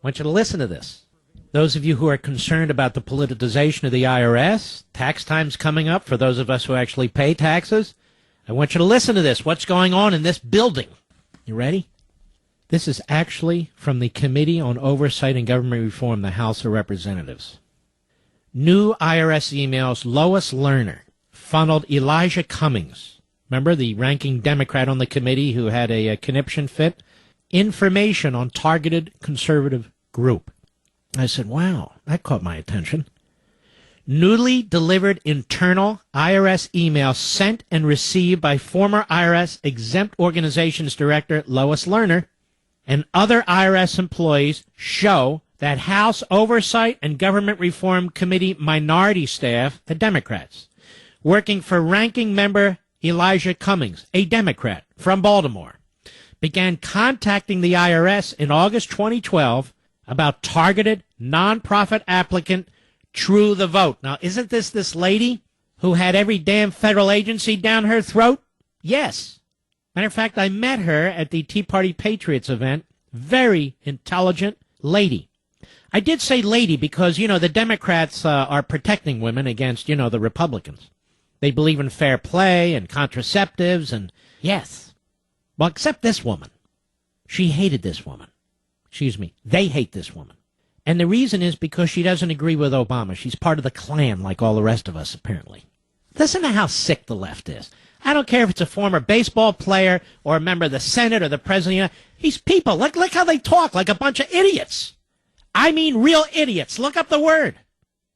want you to listen to this. Those of you who are concerned about the politicization of the IRS, tax time's coming up for those of us who actually pay taxes. I want you to listen to this. What's going on in this building? You ready? This is actually from the Committee on Oversight and Government Reform, the House of Representatives. New IRS emails, Lois Lerner funneled Elijah Cummings, remember the ranking Democrat on the committee who had a conniption fit, information on targeted conservative group. I said, wow, that caught my attention. Newly delivered internal IRS email sent and received by former IRS exempt organizations director Lois Lerner and other IRS employees show that House Oversight and Government Reform Committee minority staff, the Democrats, working for ranking member Elijah Cummings, a Democrat from Baltimore, began contacting the IRS in August 2012 about targeted nonprofit applicant True the Vote. Now, isn't this lady who had every damn federal agency down her throat? Yes. Matter of fact, I met her at the Tea Party Patriots event. Very intelligent lady. I did say lady because, the Democrats are protecting women against, the Republicans. They believe in fair play and contraceptives and, yes. Well, except this woman. She hated this woman. Excuse me. They hate this woman. And the reason is because she doesn't agree with Obama. She's part of the Klan like all the rest of us, apparently. Listen to how sick the left is. I don't care if it's a former baseball player or a member of the Senate or the president. These people, look how they talk, like a bunch of idiots. I mean real idiots. Look up the word.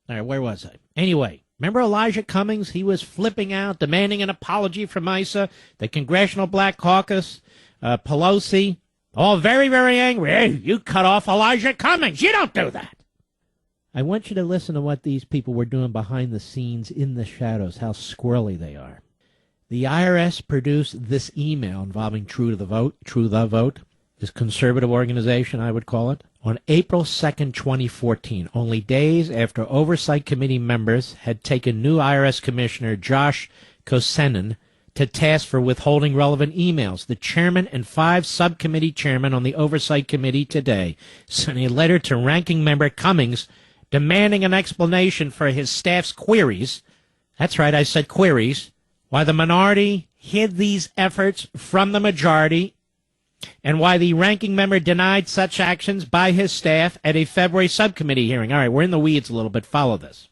All right, where was I? Anyway, remember Elijah Cummings? He was flipping out, demanding an apology from ISA, the Congressional Black Caucus, Pelosi. All very, very angry. Hey, you cut off Elijah Cummings. You don't do that. I want you to listen to what these people were doing behind the scenes in the shadows, how squirrely they are. The IRS produced this email involving True the Vote, this conservative organization, I would call it, on April 2nd, 2014, only days after Oversight Committee members had taken new IRS Commissioner Josh Kosenin to task for withholding relevant emails. The chairman and 5 subcommittee chairmen on the Oversight Committee today sent a letter to ranking member Cummings demanding an explanation for his staff's queries. That's right, I said queries. Why the minority hid these efforts from the majority and why the ranking member denied such actions by his staff at a February subcommittee hearing. All right, we're in the weeds a little bit. Follow this.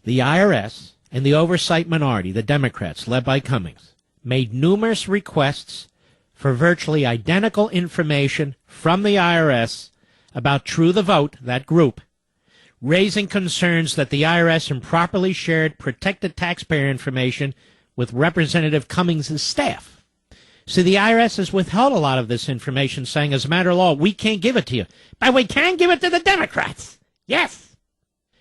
The IRS and the oversight minority, the Democrats, led by Cummings, made numerous requests for virtually identical information from the IRS about True the Vote, that group, raising concerns that the IRS improperly shared protected taxpayer information with Representative Cummings' staff. So the IRS has withheld a lot of this information, saying, as a matter of law, we can't give it to you. But we can give it to the Democrats. Yes.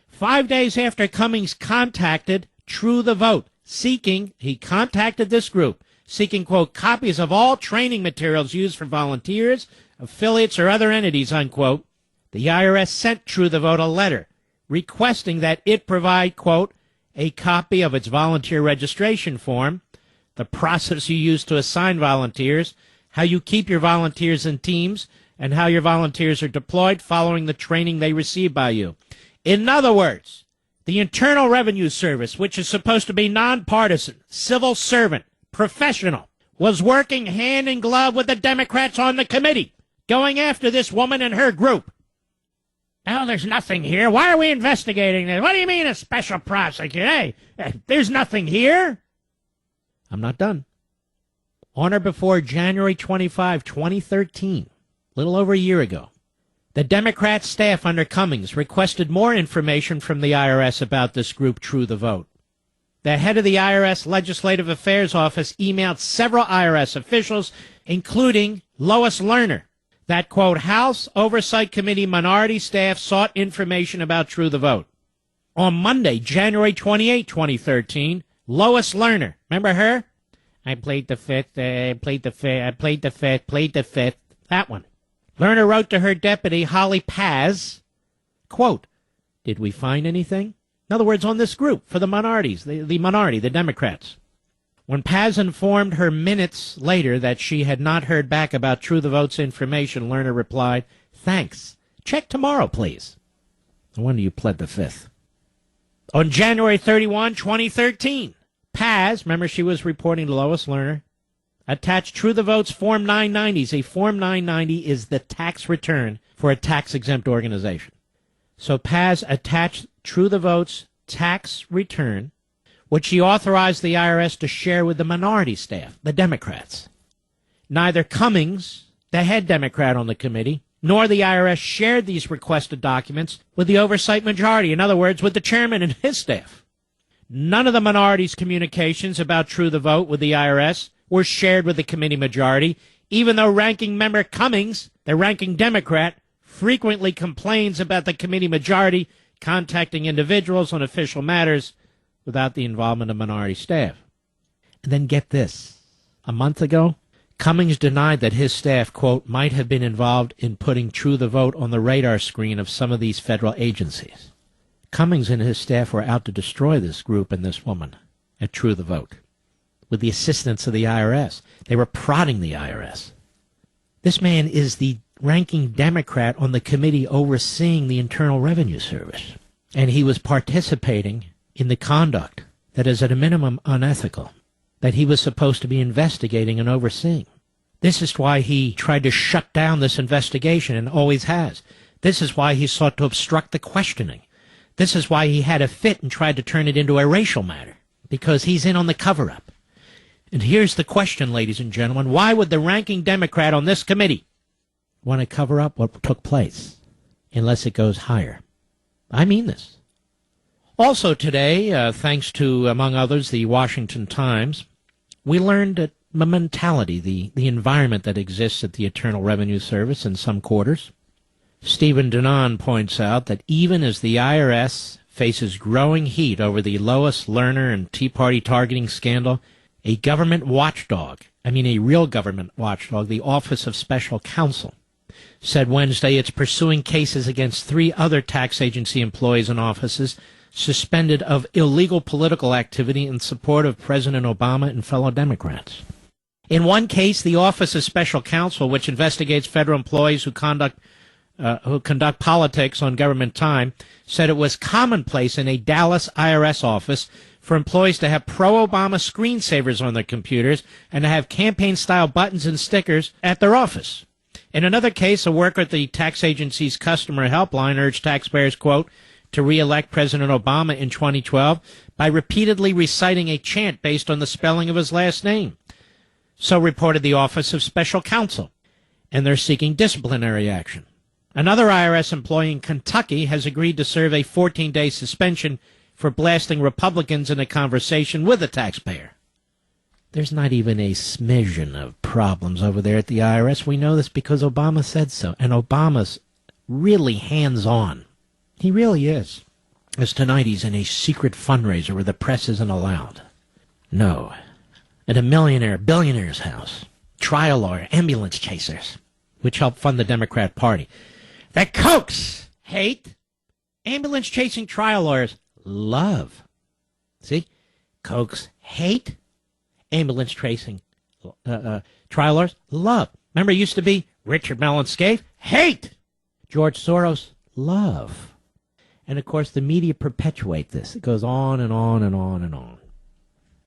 5 days after Cummings contacted True the Vote, he contacted this group, seeking, quote, copies of all training materials used for volunteers, affiliates, or other entities, unquote. The IRS sent True the Vote a letter requesting that it provide, quote, a copy of its volunteer registration form, the process you use to assign volunteers, how you keep your volunteers in teams, and how your volunteers are deployed following the training they receive by you. In other words, the Internal Revenue Service, which is supposed to be nonpartisan, civil servant, professional, was working hand in glove with the Democrats on the committee, going after this woman and her group. Oh, there's nothing here. Why are we investigating this? What do you mean a special prosecutor? Hey, there's nothing here. I'm not done. On or before January 25, 2013, a little over a year ago, the Democrat staff under Cummings requested more information from the IRS about this group, True the Vote. The head of the IRS Legislative Affairs Office emailed several IRS officials, including Lois Lerner, that, quote, House Oversight Committee minority staff sought information about True the Vote. On Monday, January 28, 2013, Lois Lerner, remember her? I plead the fifth, that one. Lerner wrote to her deputy, Holly Paz, quote, did we find anything? In other words, on this group, for the minorities, the minority, the Democrats. When Paz informed her minutes later that she had not heard back about True the Vote's information, Lerner replied, thanks. Check tomorrow, please. No wonder you pled the fifth. On January 31, 2013, Paz, remember she was reporting to Lois Lerner, attached True the Vote's Form 990s. A Form 990 is the tax return for a tax-exempt organization. So Paz attached True the Vote's tax return, which she authorized the IRS to share with the minority staff, the Democrats. Neither Cummings, the head Democrat on the committee, nor the IRS shared these requested documents with the oversight majority, in other words, with the chairman and his staff. None of the minority's communications about True the Vote with the IRS were shared with the committee majority, even though Ranking Member Cummings, the ranking Democrat, frequently complains about the committee majority contacting individuals on official matters without the involvement of minority staff. And then get this. A month ago, Cummings denied that his staff, quote, might have been involved in putting True the Vote on the radar screen of some of these federal agencies. Cummings and his staff were out to destroy this group and this woman at True the Vote with the assistance of the IRS. They were prodding the IRS. This man is the ranking Democrat on the committee overseeing the Internal Revenue Service, and he was participating in the conduct that is at a minimum unethical, that he was supposed to be investigating and overseeing. This is why he tried to shut down this investigation and always has. This is why he sought to obstruct the questioning. This is why he had a fit and tried to turn it into a racial matter, because he's in on the cover-up. And here's the question, ladies and gentlemen. Why would the ranking Democrat on this committee want to cover up what took place unless it goes higher? I mean this. Also today, thanks to, among others, the Washington Times, we learned that the mentality, the environment that exists at the Internal Revenue Service in some quarters. Stephen Denon points out that even as the IRS faces growing heat over the Lois Lerner and Tea Party targeting scandal, a government watchdog, a real government watchdog, the Office of Special Counsel, said Wednesday it's pursuing cases against 3 other tax agency employees and offices suspended of illegal political activity in support of President Obama and fellow Democrats. In one case, the Office of Special Counsel, which investigates federal employees who conduct politics on government time, said it was commonplace in a Dallas IRS office for employees to have pro-Obama screensavers on their computers and to have campaign-style buttons and stickers at their office. In another case, a worker at the tax agency's customer helpline urged taxpayers, quote, to re-elect President Obama in 2012 by repeatedly reciting a chant based on the spelling of his last name. So reported the Office of Special Counsel, and they're seeking disciplinary action. Another IRS employee in Kentucky has agreed to serve a 14-day suspension for blasting Republicans in a conversation with a taxpayer. There's not even a smidgen of problems over there at the IRS. We know this because Obama said so, and Obama's really hands-on. He really is. As tonight he's in a secret fundraiser where the press isn't allowed. No. At a billionaire's house. Trial lawyer, ambulance chasers, which help fund the Democrat Party. The Kochs hate. Ambulance chasing trial lawyers love. See? Kochs hate. Ambulance chasing trial lawyers love. Remember, it used to be Richard Mellon Scaife? Hate. George Soros? Love. And, of course, the media perpetuate this. It goes on and on and on and on.